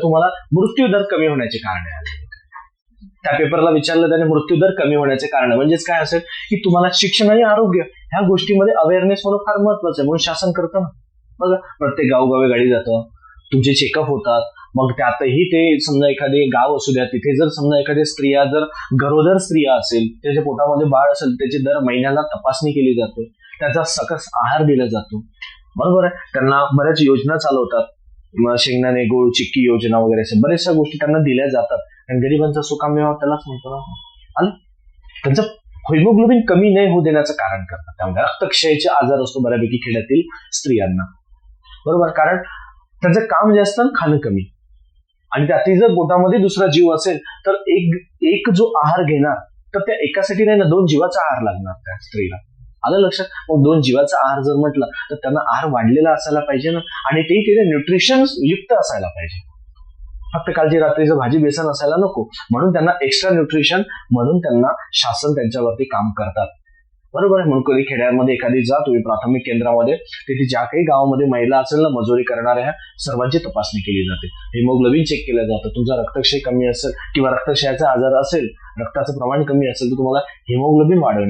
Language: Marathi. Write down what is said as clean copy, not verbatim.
तुम्हाला मृत्यूदर कमी होण्याचे कारण आले. त्या पेपरला विचारलं त्याने मृत्यूदर कमी होण्याचे कारण म्हणजेच काय असेल की तुम्हाला शिक्षण आणि आरोग्य ह्या गोष्टीमध्ये अवेअरनेस होणं फार महत्वाचं आहे. म्हणून शासन करतं ना. बघा, प्रत्येक गावोगावी गाडी जातं, तुमचे चेकअप होतात. मग त्यातही ते समजा एखादे गाव असू द्या, तिथे जर समजा एखाद्या स्त्रिया जर गरोदर स्त्रिया असेल, त्याच्या पोटामध्ये बाळ असेल, त्याची दर महिन्याला तपासणी केली जाते, त्याचा सकस आहार दिला जातो. बरोबर आहे. त्यांना बऱ्याच योजना चालवतात, शेंगदाणे गोळ चिक्की योजना वगैरे असे बऱ्याचशा गोष्टी त्यांना दिल्या जातात. आणि गरिबांचा सुकामेवा त्यालाच म्हणतो ना. आणि त्यांचं हिमोग्लोबिन कमी नाही होऊ देण्याचं कारण करतात. त्यामुळे रक्तक्षयाचे आजार असतो बऱ्यापैकी खेड्यातील स्त्रियांना. बरोबर, कारण त्यांचं काम जास्त आणि खाणं कमी. आणि त्यातही जर पोटामध्ये दुसरा जीव असेल तर एक जो आहार घेणार तर त्या एकासाठी नाही ना, 2 जीवाचा आहार लागणार त्या स्त्रीला. आलं लक्षात? मग 2 जीवाचा आहार जर म्हटला तर त्यांना आहार वाढलेला असायला पाहिजे ना, आणि तेही तिथे न्यूट्रिशन युक्त असायला पाहिजे. फक्त कालची रात्रीचं भाजी बेसन असायला नको. म्हणून त्यांना एक्स्ट्रा न्यूट्रिशन म्हणून त्यांना शासन त्यांच्यावरती काम करतात. बरोबर आहे. म्हणून कधी खेड्यामध्ये एखादी जा तुम्ही प्राथमिक केंद्रामध्ये, तिथे ज्या काही गावामध्ये महिला असेल ना मजुरी करणाऱ्या, सर्वांची तपासणी केली जाते. हिमोग्लोबिन चेक केलं जातं. तुमचा रक्तक्षय कमी असेल किंवा रक्तक्षयाचा आजार असेल, रक्ताचं प्रमाण कमी असेल तर तुम्हाला हिमोग्लोबिन वाढवणे